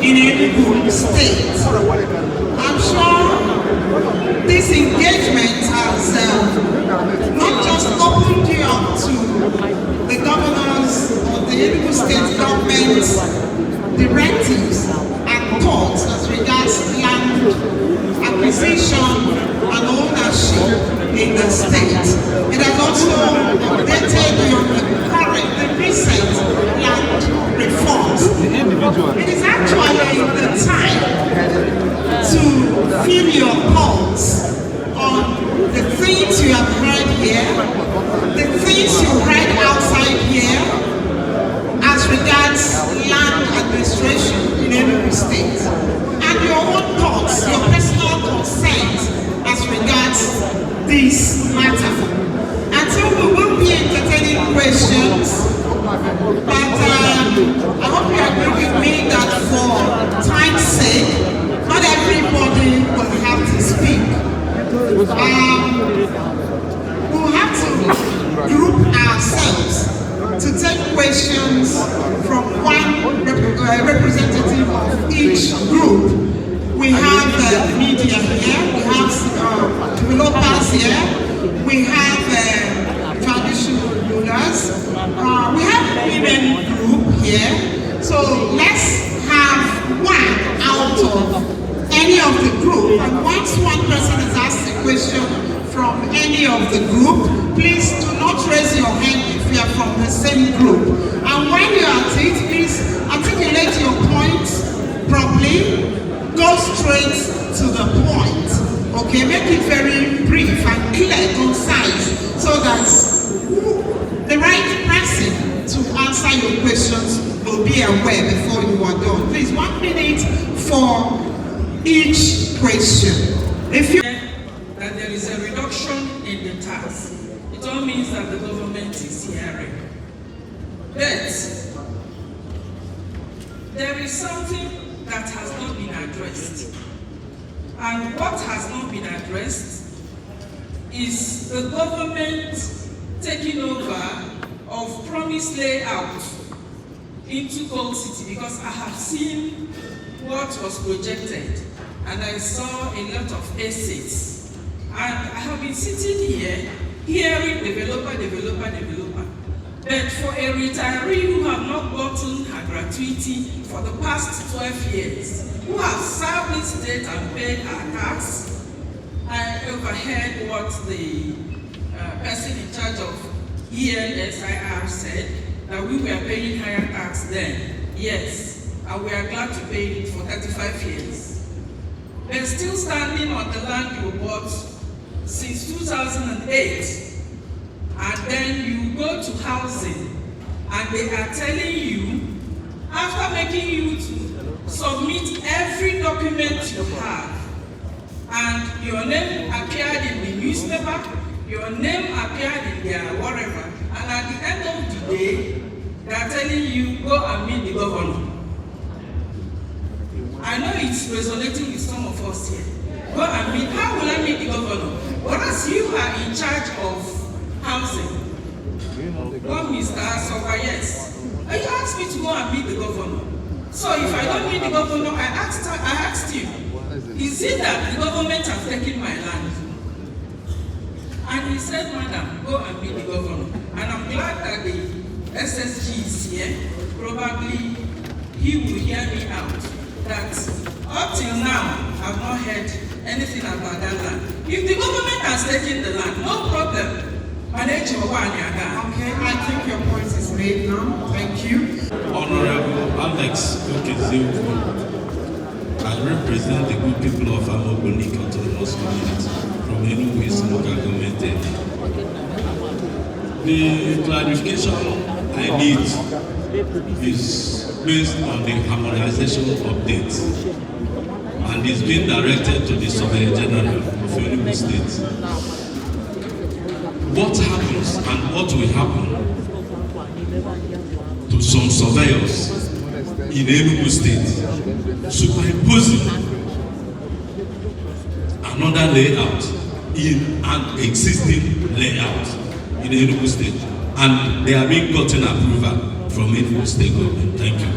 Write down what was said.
in Enugu State. I'm sure this engagement has not just opened you up to the governors or the Enugu State government's directives and thoughts as regards land acquisition and ownership in the state. It has also updated you on the recent land reforms. It is actually the time to feel your pulse on the things you have heard here, the things you heard outside here as regards land administration in Enugu State, and your own thoughts, your personal concerns as regards this matter. And so we will be entertaining questions, but I hope you agree with me that for time's sake, not everybody will have to speak. We'll have to group ourselves to take questions from one representative of each group. We have media here, we have developers here, we have traditional rulers, we have women group here. So let's have one out of any of the group. And once one person has asked a question from any of the group, please do not raise your hand if you are from the same group. And when you are at it, please articulate your points properly, go straight to the point. Okay, make it very brief and clear, concise, so that the right person to answer your questions will be aware before you are done. Please, 1 minute for each question. If you that there is a reduction in the tax, it all means that the government is hearing. But there is something that has not been addressed. And what has not been addressed is the government taking over of promised layout into Gold City, because I have seen what was projected and I saw a lot of assets. And I have been sitting here hearing developer. But for a retiree who have not gotten her gratuity for the past 12 years, who has served this state and paid her tax, I overheard what the person in charge of ENSIR said, that we were paying higher tax then. Yes, and we are glad to pay it for 35 years. But still standing on the land you bought since 2008, and then you go to housing and they are telling you, after making you to submit every document you have, and your name appeared in the newspaper, your name appeared in their whatever, and at the end of the day, they are telling you, go and meet the governor. I know it's resonating with some of us here. Go and meet, how will I meet the governor? Whereas you are in charge of housing. One Mr. Sovayes, you asked me to go and meet the governor. So if I don't meet the governor, I asked you, is it that the government has taken my land? And he said, madam, go and meet the governor. And I'm glad that the SSG is here. Probably he will hear me out. That up till now, I've not heard anything about that land. If the government has taken the land, no problem. Manage your one, okay, I think your point is made now. Thank you. Honorable Alex Okezewu, I represent the good people of Amogonik Autonomous Community from Enugu East Local Government area. The clarification I need is based on the harmonization update, and is being directed to the Surveyor General of Enugu State. What happens and what will happen to some surveyors in Enugu State superimposing another layout in an existing layout in Enugu State, and they are being gotten approval from Enugu State government? Thank you.